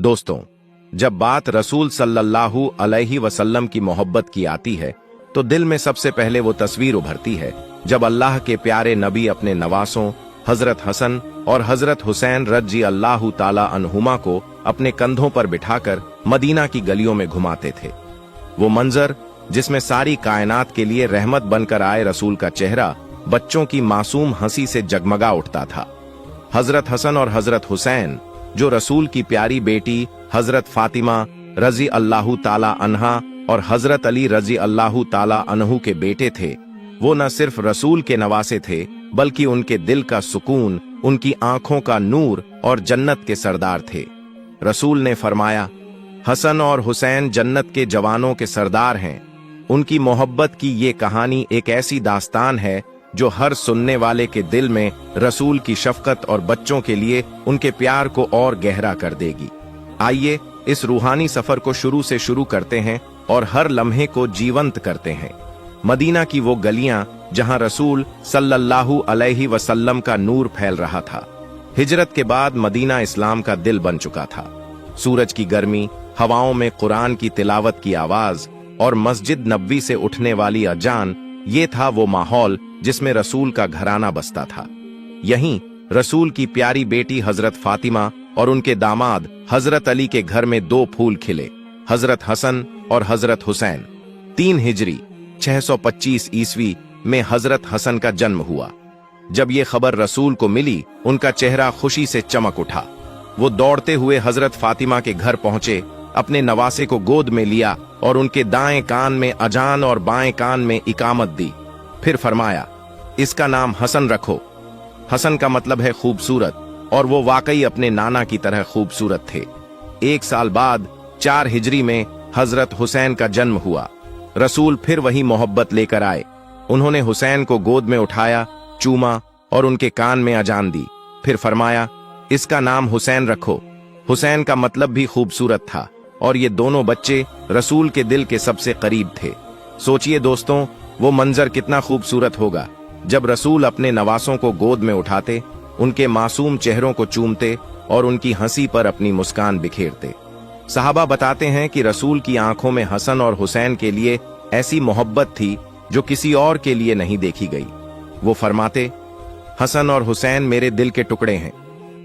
दोस्तों, जब बात रसूल सल्लल्लाहु अलैहि वसल्लम की मोहब्बत की आती है तो दिल में सबसे पहले वो तस्वीर उभरती है जब अल्लाह के प्यारे नबी अपने नवासों हजरत हसन और हजरत हुसैन रज़ी अल्लाह ताला अन्हुमा को अपने कंधों पर बिठाकर मदीना की गलियों में घुमाते थे। वो मंजर जिसमें सारी कायनात के लिए रहमत बनकर आए रसूल का चेहरा बच्चों की मासूम हंसी से जगमगा उठता था। हजरत हसन और हजरत हुसैन जो रसूल की प्यारी बेटी हजरत फातिमा रज़ी अल्लाह ताला अन्हा और हजरत अली रज़ी अल्लाह ताला अन्हु के बेटे थे, वो न सिर्फ रसूल के नवासे थे बल्कि उनके दिल का सुकून, उनकी आंखों का नूर और जन्नत के सरदार थे। रसूल ने फरमाया, हसन और हुसैन जन्नत के जवानों के सरदार हैं। उनकी मोहब्बत की ये कहानी एक ऐसी दास्तान है जो हर सुनने वाले के दिल में रसूल की शफकत और बच्चों के लिए उनके प्यार को और गहरा कर देगी। आइए इस रूहानी सफर को शुरू से शुरू करते हैं और हर लम्हे को जीवंत करते हैं। मदीना की वो गलियां जहां रसूल सल्लल्लाहु अलैहि वसल्लम का नूर फैल रहा था। हिजरत के बाद मदीना इस्लाम का दिल बन चुका था। सूरज की गर्मी, हवाओं में कुरान की तिलावत की आवाज और मस्जिद नबवी से उठने वाली अजान, ये था वो माहौल जिसमें रसूल का घराना बसता था। यहीं रसूल की प्यारी बेटी हजरत फातिमा और उनके दामाद हजरत अली के घर में दो फूल खिले, हजरत हसन और हजरत हुसैन। 3 हिजरी 625 ईस्वी में हजरत हसन का जन्म हुआ। जब ये खबर रसूल को मिली, उनका चेहरा खुशी से चमक उठा। वो दौड़ते हुए हजरत फातिमा के घर पहुंचे, अपने नवासे को गोद में लिया और उनके दाएं कान में अजान और बाएं कान में इकामत दी। फिर फरमाया, इसका नाम हसन रखो। हसन का मतलब है खूबसूरत, और वो वाकई अपने नाना की तरह खूबसूरत थे। 1 साल बाद 4 हिजरी में हजरत हुसैन का जन्म हुआ। रसूल फिर वही मोहब्बत लेकर आए। उन्होंने हुसैन को गोद में उठाया, चूमा और उनके कान में अजान दी। फिर फरमाया, इसका नाम हुसैन रखो। हुसैन का मतलब भी खूबसूरत था और ये दोनों बच्चे रसूल के दिल के सबसे करीब थे। सोचिए दोस्तों, वो मंजर कितना खूबसूरत होगा जब रसूल अपने नवासों को गोद में उठाते, उनके मासूम चेहरों को चूमते और उनकी हंसी पर अपनी मुस्कान बिखेरते। सहाबा बताते हैं कि रसूल की आंखों में हसन और हुसैन के लिए ऐसी मोहब्बत थी जो किसी और के लिए नहीं देखी गई। वो फरमाते, हसन और हुसैन मेरे दिल के टुकड़े हैं।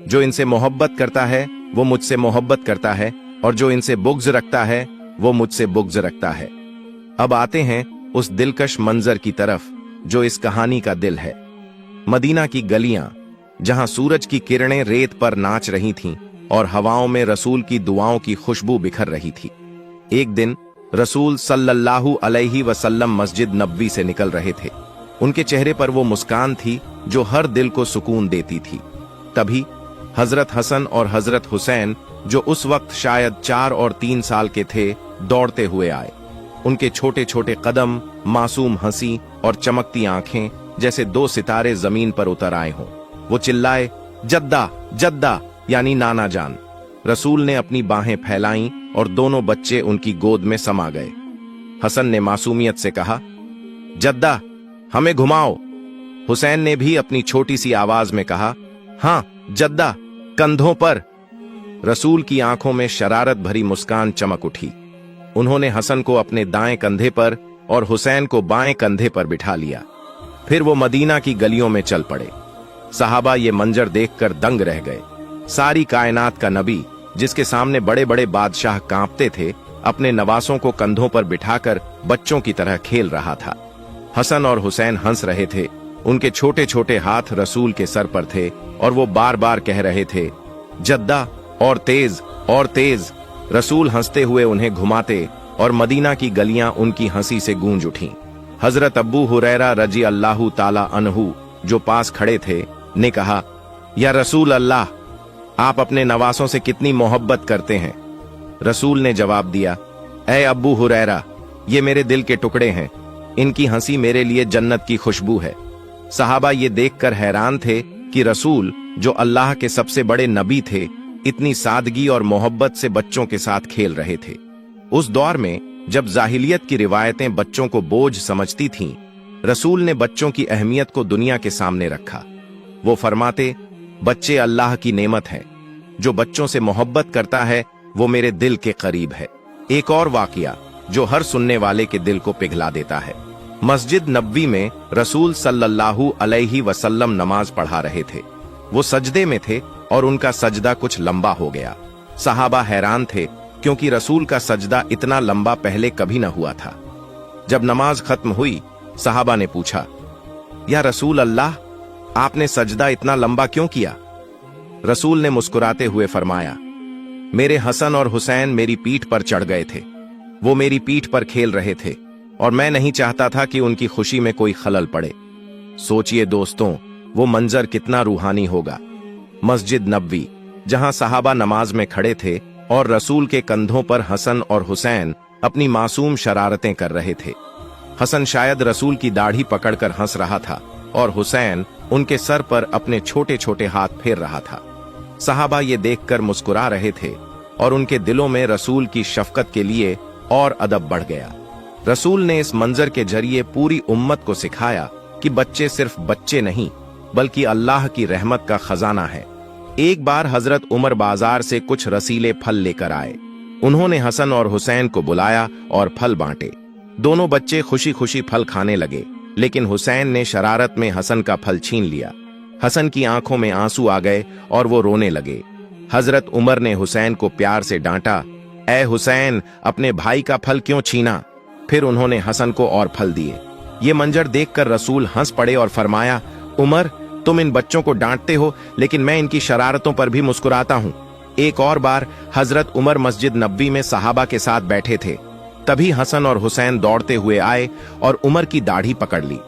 जो इनसे मोहब्बत करता है वो मुझसे मोहब्बत करता है, और जो इनसे बुग़्ज़ रखता है वो मुझसे बुग़्ज़ रखता है। अब आते हैं उस दिलकश मंजर की तरफ जो इस कहानी का दिल है। मदीना की गलियां जहां सूरज की किरणें रेत पर नाच रही थीं और हवाओं में रसूल की दुआओं की खुशबू बिखर रही थी। एक दिन रसूल सल्लल्लाहु अलैहि वसल्लम मस्जिद नबवी से निकल रहे थे। उनके चेहरे पर वो मुस्कान थी जो हर दिल को सुकून देती थी। तभी हजरत हसन और हजरत हुसैन, जो उस वक्त शायद 4 और 3 साल के थे, दौड़ते हुए आए। उनके छोटे छोटे कदम, मासूम हंसी और चमकती आंखें जैसे 2 सितारे जमीन पर उतर आए हों। वो चिल्लाए, जद्दा जद्दा, यानी नाना जान। रसूल ने अपनी बाहें फैलाईं और दोनों बच्चे उनकी गोद में समा गए। हसन ने मासूमियत से कहा, जद्दा हमें घुमाओ। हुसैन ने भी अपनी छोटी सी आवाज में कहा, हाँ जद्दा, कंधों पर। रसूल की आंखों में शरारत भरी मुस्कान चमक उठी। उन्होंने हसन को अपने दाएं कंधे पर और हुसैन को बाएं कंधे पर बिठा लिया। फिर वो मदीना की गलियों में चल पड़े। सहाबा ये मंजर देखकर दंग रह गए। सारी कायनात का नबी, जिसके सामने बड़े बड़े बादशाह कांपते थे, अपने नवासों को कंधों पर बिठाकर बच्चों की तरह खेल रहा था। हसन और हुसैन हंस रहे थे। उनके छोटे छोटे हाथ रसूल के सर पर थे और वो बार बार कह रहे थे, जद्दा, और तेज और तेज। रसूल हंसते हुए उन्हें घुमाते और मदीना की गलियां उनकी हंसी से गूंज उठीं। हजरत अबू हुरैरा रज़ी अल्लाह ताला अन्हु, जो पास खड़े थे, ने कहा, या रसूल अल्लाह, आप अपने नवासों से कितनी मोहब्बत करते हैं। रसूल ने जवाब दिया, ऐ अबू हुरैरा, ये मेरे दिल के टुकड़े हैं। इनकी हंसी मेरे लिए जन्नत की खुशबू है। सहाबा ये देखकर हैरान थे कि रसूल, जो अल्लाह के सबसे बड़े नबी थे, इतनी सादगी और मोहब्बत से बच्चों के साथ खेल रहे थे। उस दौर में जब जाहिलियत की रिवायतें बच्चों को बोझ समझती थीं, रसूल ने बच्चों की अहमियत को दुनिया के सामने रखा। वो फरमाते, बच्चे अल्लाह की नेमत हैं। जो बच्चों से मोहब्बत करता है वो मेरे दिल के करीब है। एक और वाकया जो हर सुनने वाले के दिल को पिघला देता है। मस्जिद नबवी में रसूल सल्लल्लाहु अलैहि वसल्लम नमाज पढ़ा रहे थे। वो सजदे में थे और उनका सजदा कुछ लंबा हो गया। सहाबा हैरान थे क्योंकि रसूल का सजदा इतना लंबा पहले कभी न हुआ था। जब नमाज खत्म हुई, सहाबा ने पूछा, या रसूल अल्लाह, आपने सजदा इतना लंबा क्यों किया? रसूल ने मुस्कुराते हुए फरमाया, मेरे हसन और हुसैन मेरी पीठ पर चढ़ गए थे। वो मेरी पीठ पर खेल रहे थे और मैं नहीं चाहता था कि उनकी खुशी में कोई खलल पड़े। सोचिए दोस्तों, वो मंजर कितना रूहानी होगा। मस्जिद नबवी, जहां सहाबा नमाज में खड़े थे और रसूल के कंधों पर हसन और हुसैन अपनी मासूम शरारतें कर रहे थे। हसन शायद रसूल की दाढ़ी पकड़कर हंस रहा था और हुसैन उनके सर पर अपने छोटे छोटे हाथ फेर रहा था। सहाबा ये देखकर मुस्कुरा रहे थे और उनके दिलों में रसूल की शफकत के लिए और अदब बढ़ गया। रसूल ने इस मंजर के जरिए पूरी उम्मत को सिखाया कि बच्चे सिर्फ बच्चे नहीं, बल्कि अल्लाह की रहमत का खजाना है। एक बार हजरत उमर बाजार से कुछ रसीले फल लेकर आए। उन्होंने हसन और हुसैन को बुलाया और फल बांटे। दोनों बच्चे खुशी खुशी फल खाने लगे, लेकिन हुसैन ने शरारत में हसन का फल छीन लिया। हसन की आंखों में आंसू आ गए और वो रोने लगे। हजरत उमर ने हुसैन को प्यार से डांटा, ऐ हुसैन, अपने भाई का फल क्यों छीना? फिर उन्होंने हसन को और फल दिए। ये मंजर देखकर रसूल हंस पड़े और फरमाया, उमर, तुम इन बच्चों को डांटते हो, लेकिन मैं इनकी शरारतों पर भी मुस्कुराता हूं। एक और बार हजरत उमर मस्जिद नबवी में सहाबा के साथ बैठे थे। तभी हसन और हुसैन दौड़ते हुए आए और उमर की दाढ़ी पकड़ ली।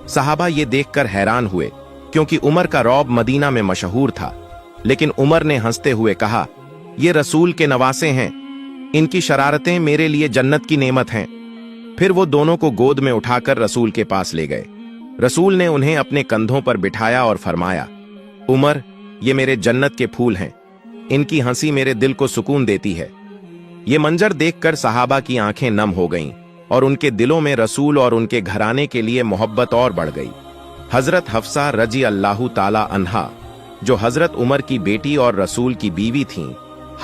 सहाबा ये देखकर हैरान हुए, क्योंकि उमर का रौब मदीना में मशहूर था। लेकिन उमर ने हंसते हुए कहा, ये रसूल के नवासे हैं, इनकी शरारतें मेरे लिए जन्नत की नेमत हैं। फिर वो दोनों को गोद में उठाकर रसूल के पास ले गए। रसूल ने उन्हें अपने कंधों पर बिठाया और फरमाया, उमर, ये मेरे जन्नत के फूल हैं, इनकी हंसी मेरे दिल को सुकून देती है। ये मंजर देखकर सहाबा की आंखें नम हो गईं और उनके दिलों में रसूल और उनके घराने के लिए मोहब्बत और बढ़ गई। हजरत हफ्सा रजी अल्लाहु ताला अन्हा, जो हजरत उमर की बेटी और रसूल की बीवी थीं,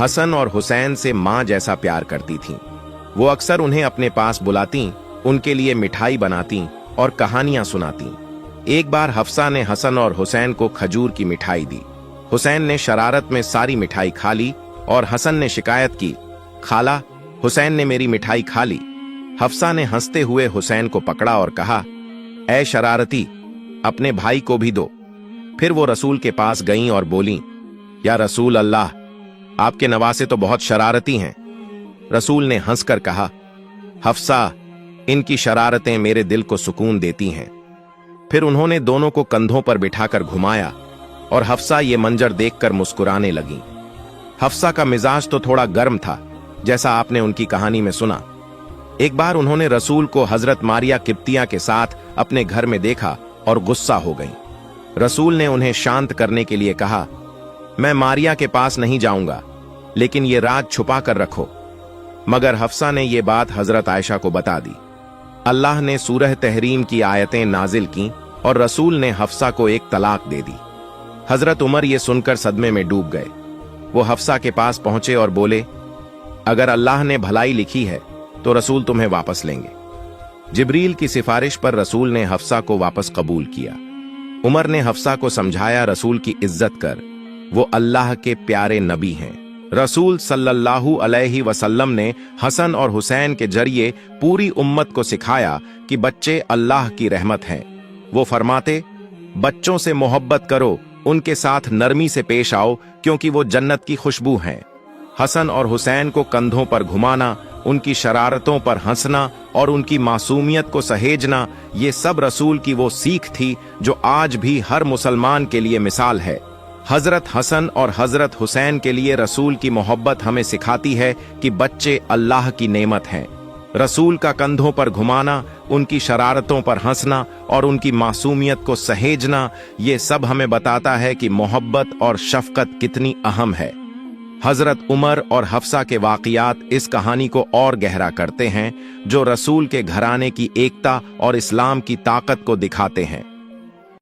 हसन और हुसैन से मां जैसा प्यार करती थीं। वो अक्सर उन्हें अपने पास बुलाती, उनके लिए मिठाई बनाती और कहानियां सुनाती। एक बार हफ्सा ने हसन और हुसैन को खजूर की मिठाई दी। हुसैन ने शरारत में सारी मिठाई खा ली और हसन ने शिकायत की, खाला, हुसैन ने मेरी मिठाई खा ली। हफ्सा ने हंसते हुए हुसैन को पकड़ा और कहा, ऐ शरारती, अपने भाई को भी दो। फिर वो रसूल के पास गईं और बोलीं, या रसूल अल्लाह, आपके नवासे तो बहुत शरारती हैं। रसूल ने हंसकर कहा, हफ्सा, इनकी शरारतें मेरे दिल को सुकून देती हैं। फिर उन्होंने दोनों को कंधों पर बिठाकर घुमाया और हफ्सा ये मंजर देखकर मुस्कुराने लगी। हफ्सा का मिजाज तो थोड़ा गर्म था, जैसा आपने उनकी कहानी में सुना। एक बार उन्होंने रसूल को हजरत मारिया किप्तिया के साथ अपने घर में देखा और गुस्सा हो गईं। रसूल ने उन्हें शांत करने के लिए कहा, मैं मारिया के पास नहीं जाऊंगा, लेकिन ये राज छुपा कर रखो। मगर हफ्सा ने ये बात हजरत आयशा को बता दी। अल्लाह ने सूरह तहरीम की आयतें नाजिल की और रसूल ने हफ्सा को एक तलाक दे दी। हजरत उमर ये सुनकर सदमे में डूब गए। वो हफ्सा के पास पहुंचे और बोले, अगर अल्लाह ने भलाई लिखी है तो रसूल तुम्हें वापस लेंगे। जिब्रील की सिफारिश पर रसूल ने हफ्सा को वापस कबूल किया। उमर ने हफ्सा को समझाया, रसूल की इज्जत कर, वो अल्लाह के प्यारे नबी हैं। रसूल सल्लल्लाहु अलैहि वसल्लम ने हसन और हुसैन के जरिए पूरी उम्मत को सिखाया कि बच्चे अल्लाह की रहमत हैं। वो फरमाते, बच्चों से मोहब्बत करो, उनके साथ नरमी से पेश आओ, क्योंकि वो जन्नत की खुशबू हैं। हसन और हुसैन को कंधों पर घुमाना, उनकी शरारतों पर हंसना और उनकी मासूमियत को सहेजना, ये सब रसूल की वो सीख थी जो आज भी हर मुसलमान के लिए मिसाल है। हजरत हसन और हजरत हुसैन के लिए रसूल की मोहब्बत हमें सिखाती है कि बच्चे अल्लाह की नेमत हैं। रसूल का कंधों पर घुमाना, उनकी शरारतों पर हंसना और उनकी मासूमियत को सहेजना, ये सब हमें बताता है कि मोहब्बत और शफकत कितनी अहम है। हजरत उमर और हफ्सा के वाक़ियात इस कहानी को और गहरा करते हैं, जो रसूल के घराने की एकता और इस्लाम की ताकत को दिखाते हैं।